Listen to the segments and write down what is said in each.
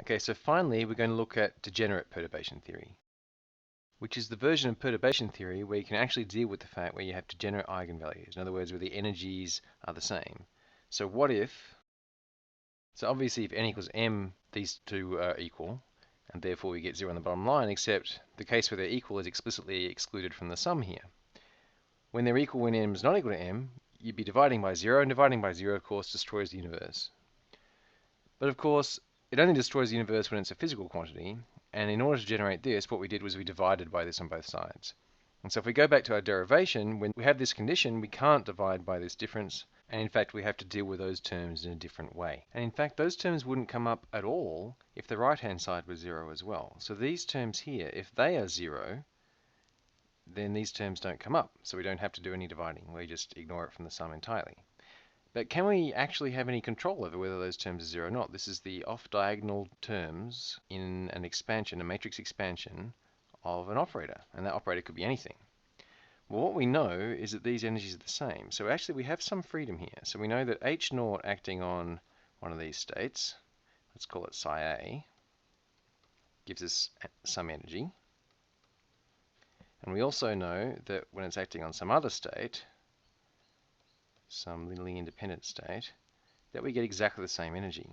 Okay, so finally we're going to look at degenerate perturbation theory, which is the version of perturbation theory where you can actually deal with the fact where you have degenerate eigenvalues. In other words, where the energies are the same. So what if, so obviously if n equals m, these two are equal, and therefore we get 0 on the bottom line, except the case where they're equal is explicitly excluded from the sum here. When they're equal when m is not equal to m, you'd be dividing by 0, and dividing by 0, of course, destroys the universe. But of course, it only destroys the universe when it's a physical quantity, and in order to generate this, what we did was we divided by this on both sides. And so if we go back to our derivation, when we have this condition, we can't divide by this difference, and in fact we have to deal with those terms in a different way. And in fact those terms wouldn't come up at all if the right hand side was 0 as well. So these terms here, if they are 0, then these terms don't come up, so we don't have to do any dividing, we just ignore it from the sum entirely. But can we actually have any control over whether those terms are 0 or not? This is the off-diagonal terms in an expansion, a matrix expansion of an operator, and that operator could be anything. Well, what we know is that these energies are the same, so actually we have some freedom here. So we know that H0 acting on one of these states, let's call it psi A, gives us some energy. And we also know that when it's acting on some other state, some linearly independent state, that we get exactly the same energy.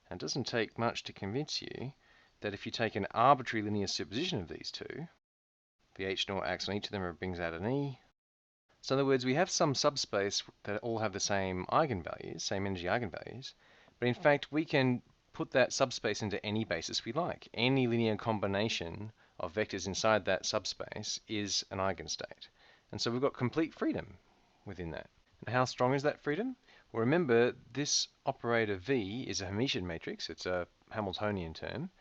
And it doesn't take much to convince you that if you take an arbitrary linear superposition of these two, the H0 acts on each of them and brings out an E. So in other words, we have some subspace that all have the same eigenvalues, same energy eigenvalues, but in fact we can put that subspace into any basis we like. Any linear combination of vectors inside that subspace is an eigenstate. And so we've got complete freedom within that. And how strong is that freedom? Well, remember, this operator V is a Hermitian matrix. It's a Hamiltonian term.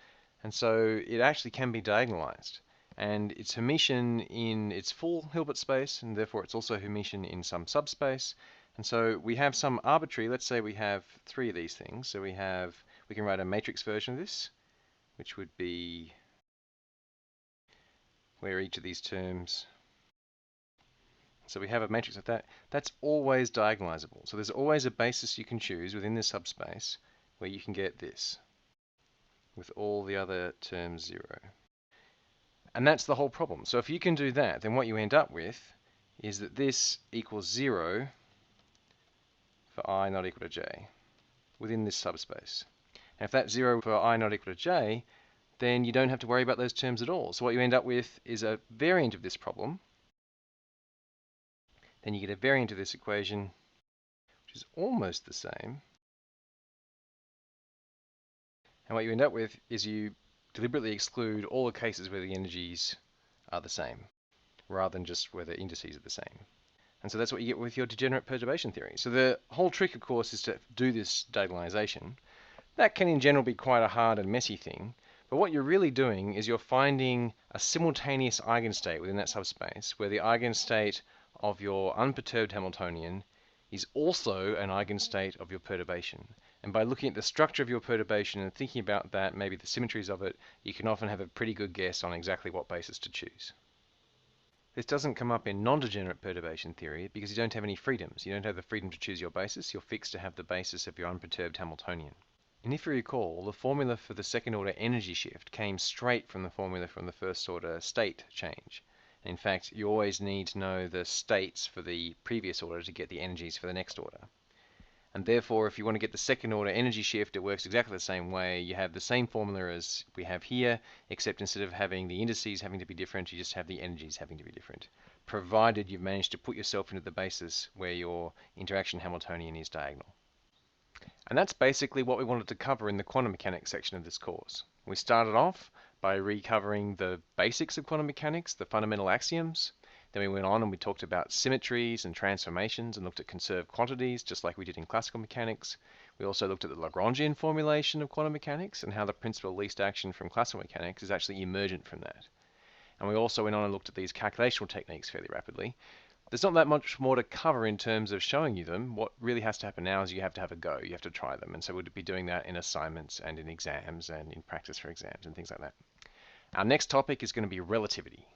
And so it actually can be diagonalized. And it's Hermitian in its full Hilbert space, and therefore it's also Hermitian in some subspace. And so we have some arbitrary, let's say we have 3 of these things. So we can write a matrix version of this, which would be where each of these terms, so we have a matrix like that, that's always diagonalizable. So there's always a basis you can choose within this subspace where you can get this, with all the other terms 0. And that's the whole problem. So if you can do that, then what you end up with is that this equals 0 for I not equal to j within this subspace. And if that's 0 for I not equal to j, then you don't have to worry about those terms at all. So what you end up with is a variant of this problem. Then you get a variant of this equation, which is almost the same. And what you end up with is you deliberately exclude all the cases where the energies are the same, rather than just where the indices are the same. And so that's what you get with your degenerate perturbation theory. So the whole trick, of course, is to do this diagonalization. That can in general be quite a hard and messy thing, but what you're really doing is you're finding a simultaneous eigenstate within that subspace, where the eigenstate of your unperturbed Hamiltonian is also an eigenstate of your perturbation. And by looking at the structure of your perturbation and thinking about that, maybe the symmetries of it, you can often have a pretty good guess on exactly what basis to choose. This doesn't come up in non-degenerate perturbation theory because you don't have any freedoms. You don't have the freedom to choose your basis. You're fixed to have the basis of your unperturbed Hamiltonian. And if you recall, the formula for the second order energy shift came straight from the formula from the first order state change. In fact, you always need to know the states for the previous order to get the energies for the next order. And therefore, if you want to get the second order energy shift, it works exactly the same way. You have the same formula as we have here, except instead of having the indices having to be different, you just have the energies having to be different, provided you've managed to put yourself into the basis where your interaction Hamiltonian is diagonal. And that's basically what we wanted to cover in the quantum mechanics section of this course. We started off by recovering the basics of quantum mechanics, the fundamental axioms. Then we went on and we talked about symmetries and transformations and looked at conserved quantities, just like we did in classical mechanics. We also looked at the Lagrangian formulation of quantum mechanics and how the principle of least action from classical mechanics is actually emergent from that. And we also went on and looked at these calculational techniques fairly rapidly. There's not that much more to cover in terms of showing you them. What really has to happen now is you have to have a go. You have to try them. And so we'll be doing that in assignments and in exams and in practice for exams and things like that. Our next topic is going to be relativity.